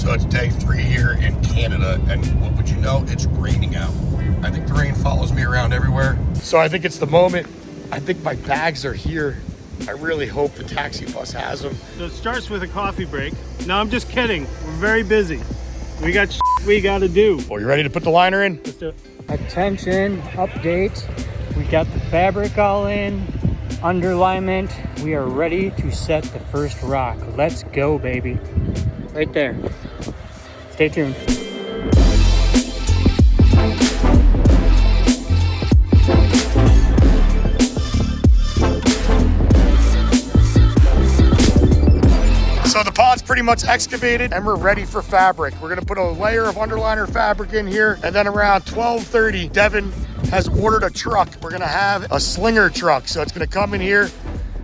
So it's day 3 here in Canada, and what would you know, it's raining out. I think the rain follows me around everywhere. So I think it's the moment. I think my bags are here. I really hope the taxi bus has them. So it starts with a coffee break. No, I'm just kidding. We're very busy. We got we gotta do. Well, you ready to put the liner in? Let's do it. Attention, update. We got the fabric all in, underlayment. We are ready to set the first rock. Let's go, baby. Right there. Stay tuned. So the pod's pretty much excavated and we're ready for fabric. We're gonna put a layer of underliner fabric in here, and then around 12:30, Devin has ordered a truck. We're gonna have a slinger truck. So it's gonna come in here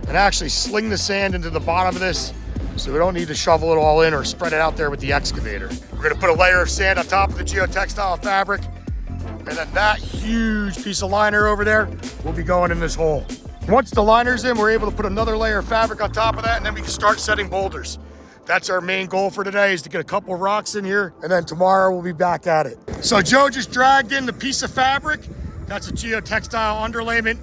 and actually sling the sand into the bottom of this, so we don't need to shovel it all in or spread it out there with the excavator. We're gonna put a layer of sand on top of the geotextile fabric, and then that huge piece of liner over there will be going in this hole. Once the liner's in, we're able to put another layer of fabric on top of that, and then we can start setting boulders. That's our main goal for today, is to get a couple of rocks in here, and then tomorrow we'll be back at it. So Joe just dragged in the piece of fabric. That's a geotextile underlayment,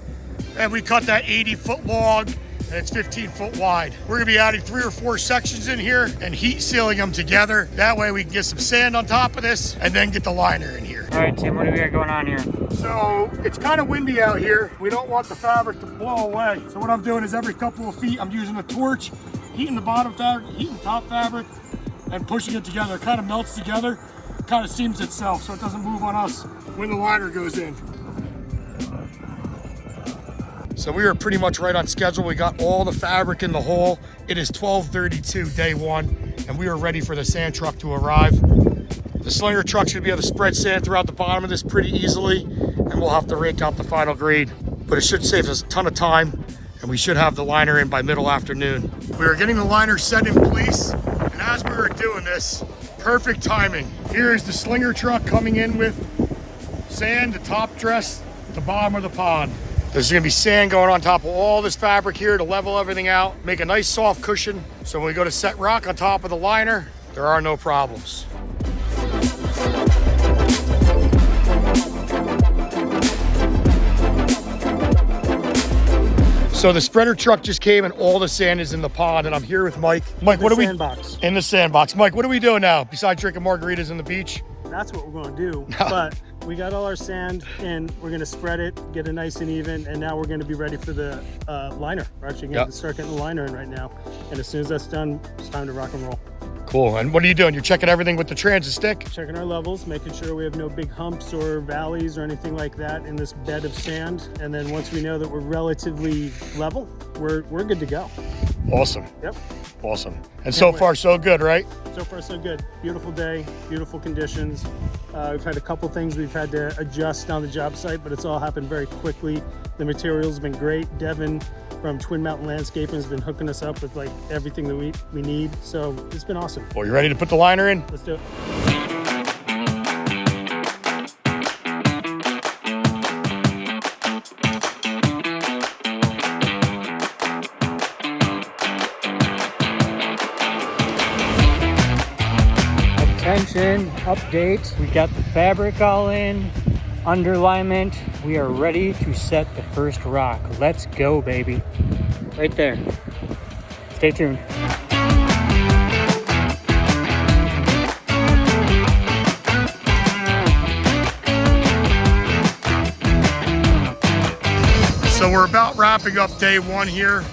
and we cut that 80-foot log, and it's 15-foot wide. We're gonna be adding 3 or 4 sections in here and heat sealing them together. That way we can get some sand on top of this and then get the liner in here. All right, Tim, what do we got going on here? So it's kind of windy out here. We don't want the fabric to blow away. So what I'm doing is every couple of feet, I'm using a torch, heating the bottom fabric, heating the top fabric, and pushing it together. It kind of melts together, kind of steams itself so it doesn't move on us when the liner goes in. So we are pretty much right on schedule. We got all the fabric in the hole. It is 12:32, day 1, and we are ready for the sand truck to arrive. The slinger truck should be able to spread sand throughout the bottom of this pretty easily, and we'll have to rake out the final grade. But it should save us a ton of time, and we should have the liner in by middle afternoon. We are getting the liner set in place, and as we were doing this, perfect timing. Here is the slinger truck coming in with sand, the top dress, the bottom of the pond. There's gonna be sand going on top of all this fabric here to level everything out, make a nice soft cushion, so when we go to set rock on top of the liner, there are no problems. So the spreader truck just came and all the sand is in the pond, and I'm here with Mike. Mike, what are we? Sandbox. In the sandbox. Mike, what are we doing now besides drinking margaritas on the beach? That's what we're gonna do. But we got all our sand and we're gonna spread it, get it nice and even, and now we're gonna be ready for the liner. We're actually gonna start getting the liner in right now. And as soon as that's done, it's time to rock and roll. Cool. And what are you doing? You're checking everything with the transit stick? Checking our levels, making sure we have no big humps or valleys or anything like that in this bed of sand. And then once we know that we're relatively level, we're good to go. Awesome. Yep. Awesome. And so far, so good, right? So far, so good. Beautiful day, beautiful conditions. We've had a couple things we've had to adjust on the job site, but it's all happened very quickly. The materials have been great. Devin from Twin Mountain Landscaping has been hooking us up with like everything that we need. So it's been awesome. Well, you ready to put the liner in? Let's do it. Attention, update. We got the fabric all in, underlayment. We are ready to set the first rock. Let's go, baby. Right there. Stay tuned. So we're about wrapping up day 1 here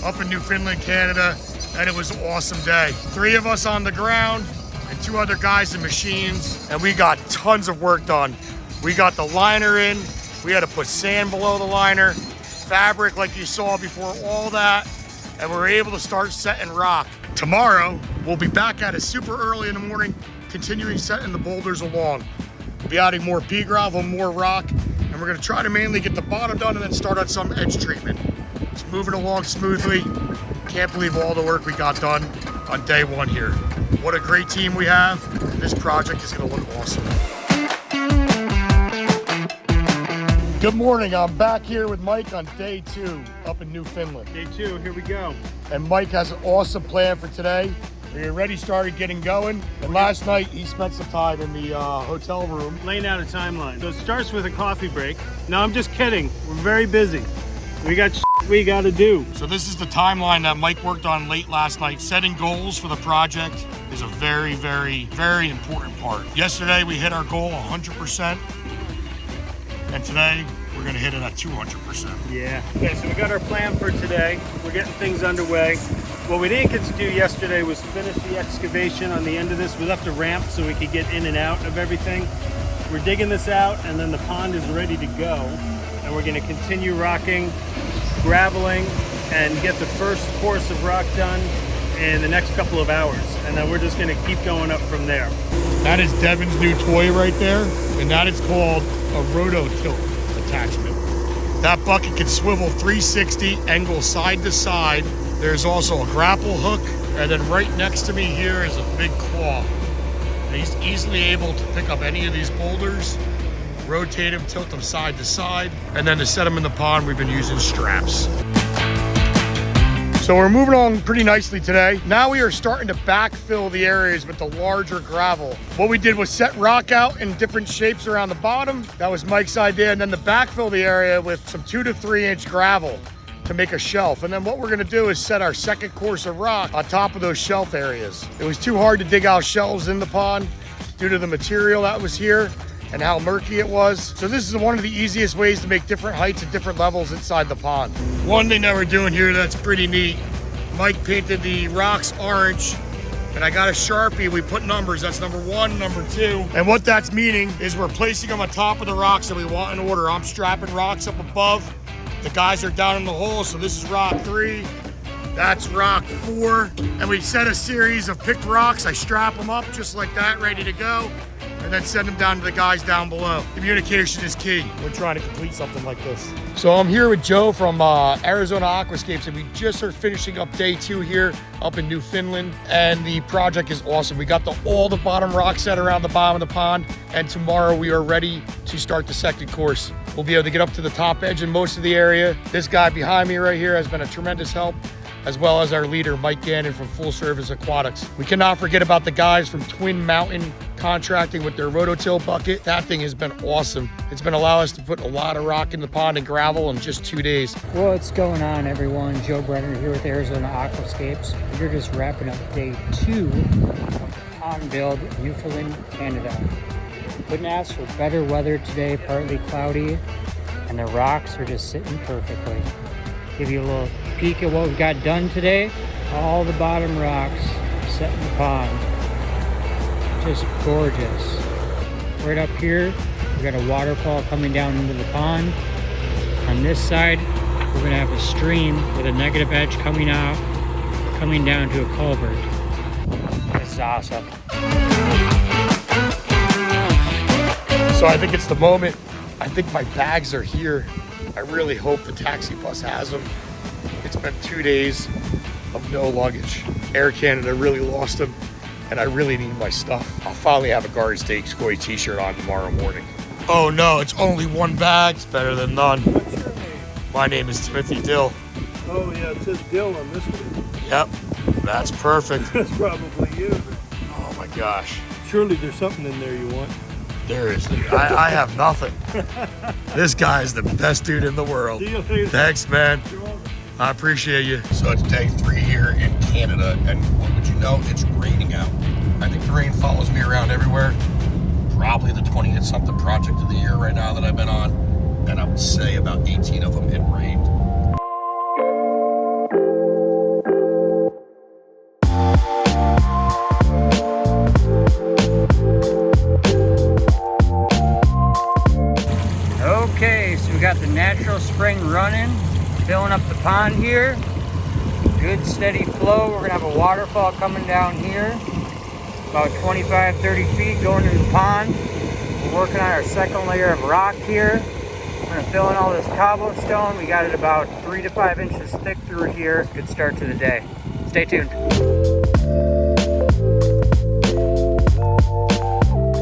up in Newfoundland, Canada, and it was an awesome day. 3 of us on the ground and 2 other guys in machines, and we got tons of work done. We got the liner in, we had to put sand below the liner, fabric like you saw before, all that, and we're able to start setting rock. Tomorrow, we'll be back at it super early in the morning, continuing setting the boulders along. We'll be adding more pea gravel, more rock, and we're gonna try to mainly get the bottom done and then start on some edge treatment. It's moving along smoothly. Can't believe all the work we got done on day 1 here. What a great team we have. This project is gonna look awesome. Good morning, I'm back here with Mike on day 2 up in Newfoundland. Day 2, here we go. And Mike has an awesome plan for today. We already started getting going. And last night, he spent some time in the hotel room. Laying out a timeline. So it starts with a coffee break. No, I'm just kidding. We're very busy. We got we got to do. So this is the timeline that Mike worked on late last night. Setting goals for the project is a very, very, very important part. Yesterday, we hit our goal 100%. And today, we're gonna hit it at 200%. Yeah. Okay, so we got our plan for today. We're getting things underway. What we didn't get to do yesterday was finish the excavation on the end of this. We left a ramp so we could get in and out of everything. We're digging this out, and then the pond is ready to go. And we're gonna continue rocking, graveling, and get the first course of rock done in the next couple of hours. And then we're just gonna keep going up from there. That is Devin's new toy right there, and that is called a roto-tilt attachment. That bucket can swivel 360, angle side to side. There's also a grapple hook, and then right next to me here is a big claw. And he's easily able to pick up any of these boulders, rotate them, tilt them side to side, and then to set them in the pond, we've been using straps. So we're moving on pretty nicely today. Now we are starting to backfill the areas with the larger gravel. What we did was set rock out in different shapes around the bottom. That was Mike's idea. And then to backfill the area with some 2 to 3 inch gravel to make a shelf. And then what we're gonna do is set our second course of rock on top of those shelf areas. It was too hard to dig out shelves in the pond due to the material that was here and how murky it was. So this is one of the easiest ways to make different heights and different levels inside the pond. One thing that we're doing here that's pretty neat, Mike painted the rocks orange, and I got a Sharpie. We put numbers, that's number 1, number 2. And what that's meaning is we're placing them on top of the rocks that we want in order. I'm strapping rocks up above. The guys are down in the hole, so this is rock 3. That's rock 4. And we set a series of picked rocks. I strap them up just like that, ready to go, and then send them down to the guys down below. Communication is key when trying to complete something like this. So I'm here with Joe from Arizona Aquascapes, and we just are finishing up day 2 here up in Newfoundland, and the project is awesome. We got all the bottom rocks set around the bottom of the pond, and tomorrow we are ready to start the second course. We'll be able to get up to the top edge in most of the area. This guy behind me right here has been a tremendous help, as well as our leader, Mike Gannon from Service Aquatics. We cannot forget about the guys from Twin Mountain Contracting with their rototill bucket. That thing has been awesome. It's been allowing us to put a lot of rock in the pond and gravel in just 2 days. What's going on, everyone? Joe Brenner here with Arizona Aquascapes. We're just wrapping up day 2 of pond build, Newfoundland, Canada. Couldn't ask for better weather today, partly cloudy, and the rocks are just sitting perfectly. Give you a little peek at what we've got done today. All the bottom rocks set in the pond. Just gorgeous. Right up here, we got a waterfall coming down into the pond. On this side, we're gonna have a stream with a negative edge coming out, coming down to a culvert. This is awesome. So I think it's the moment. I think my bags are here. I really hope the taxi bus has them. It's been 2 days of no luggage. Air Canada really lost them, and I really need my stuff. I'll finally have a Garden State Scoy t-shirt on tomorrow morning. Oh no, it's only 1 bag. It's better than none. What's your name? My name is Timothy Dill. Oh yeah, it says Dill on this one. Yep, that's perfect. That's probably you. Oh my gosh. Surely there's something in there you want. There is. I have nothing. This guy is the best dude in the world. See you later. Thanks, man. You're welcome. I appreciate you. So it's day 3 here in Canada, and what would you know? It's raining out. I think the rain follows me around everywhere. Probably the 20th something project of the year right now that I've been on, and I would say about 18 of them it rained. Okay, so we got the natural spring running, filling up the pond here. Good steady flow. We're gonna have a waterfall coming down here, about 25-30 feet going into the pond. We're working on our second layer of rock here. We're gonna fill in all this cobblestone. We got it about 3 to 5 inches thick through here. Good start to the day. Stay tuned.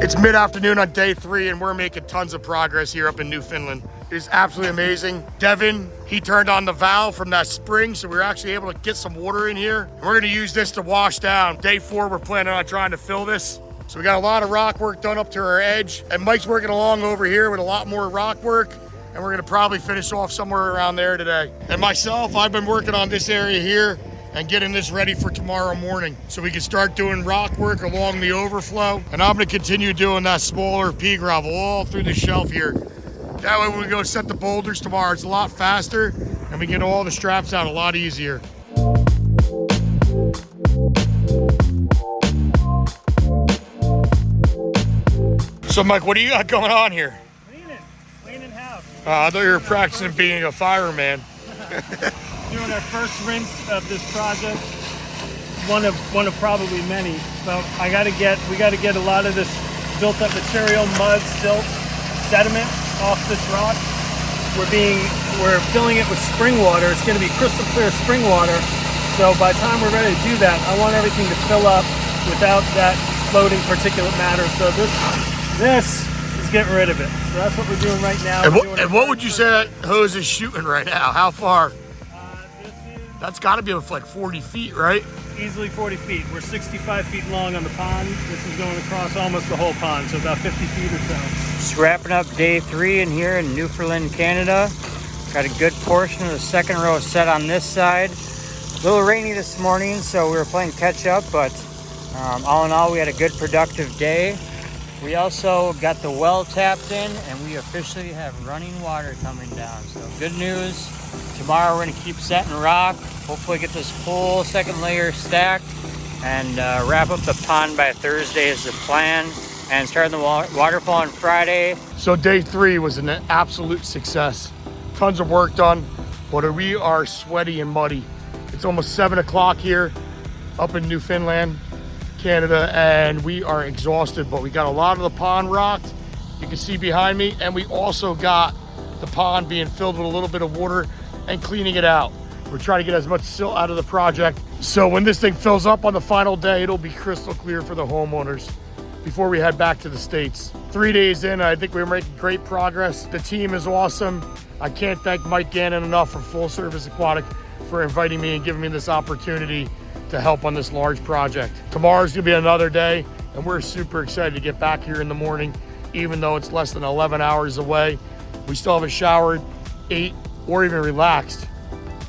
It's mid-afternoon on day 3, and we're making tons of progress here up in Newfoundland. is absolutely amazing. Devin, he turned on the valve from that spring, so we were actually able to get some water in here. And we're gonna use this to wash down. Day 4, we're planning on trying to fill this. So we got a lot of rock work done up to our edge, and Mike's working along over here with a lot more rock work, and we're gonna probably finish off somewhere around there today. And myself, I've been working on this area here and getting this ready for tomorrow morning so we can start doing rock work along the overflow. And I'm gonna continue doing that smaller pea gravel all through the shelf here. That way when we go set the boulders tomorrow, it's a lot faster and we get all the straps out a lot easier. So Mike, what do you got going on here? Cleaning house. I thought you were practicing being a fireman. Doing our first rinse of this project, one of probably many. So we got to get a lot of this built up material, mud, silt, sediment off this rock. We're filling it with spring water. It's going to be crystal clear spring water. So by the time we're ready to do that, I want everything to fill up without that floating particulate matter. So this is getting rid of it. So that's what we're doing right now. And what would you say that hose is shooting right now? How far? That's got to be like 40 feet, right? Easily 40 feet. We're 65 feet long on the pond. This is going across almost the whole pond, so about 50 feet or so. Just wrapping up day 3 in here in Newfoundland, Canada. Got a good portion of the second row set on this side. A little rainy this morning, so we were playing catch up, but all in all, we had a good productive day. We also got the well tapped in, and we officially have running water coming down. So good news. Tomorrow we're going to keep setting rock, hopefully get this full second layer stacked, and wrap up the pond by Thursday is the plan, and starting the waterfall on Friday. So day 3 was an absolute success. Tons of work done, but we are sweaty and muddy. It's almost 7 o'clock here up in Newfoundland, Canada, and we are exhausted, but we got a lot of the pond rocked. You can see behind me, and we also got the pond being filled with a little bit of water and cleaning it out. We're trying to get as much silt out of the project. So when this thing fills up on the final day, it'll be crystal clear for the homeowners before we head back to the States. 3 days in, I think we're making great progress. The team is awesome. I can't thank Mike Gannon enough from Full Service Aquatic for inviting me and giving me this opportunity to help on this large project. Tomorrow's gonna be another day, and we're super excited to get back here in the morning, even though it's less than 11 hours away. We still haven't showered, ate, or even relaxed.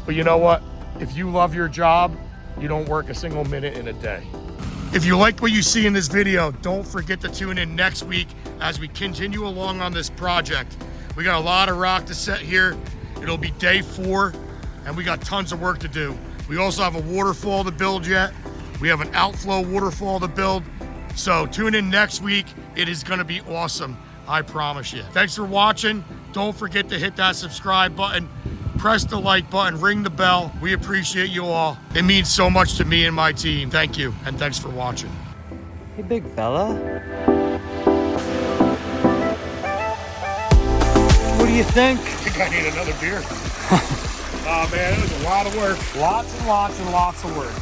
But you know what? If you love your job, you don't work a single minute in a day. If you like what you see in this video, don't forget to tune in next week as we continue along on this project. We got a lot of rock to set here. It'll be day 4, and we got tons of work to do. We also have a waterfall to build yet. We have an outflow waterfall to build. So tune in next week. It is gonna be awesome, I promise you. Thanks for watching. Don't forget to hit that subscribe button, press the like button, ring the bell. We appreciate you all. It means so much to me and my team. Thank you, and thanks for watching. Hey, big fella. What do you think? I think I need another beer. Oh man, it was a lot of work. Lots and lots and lots of work.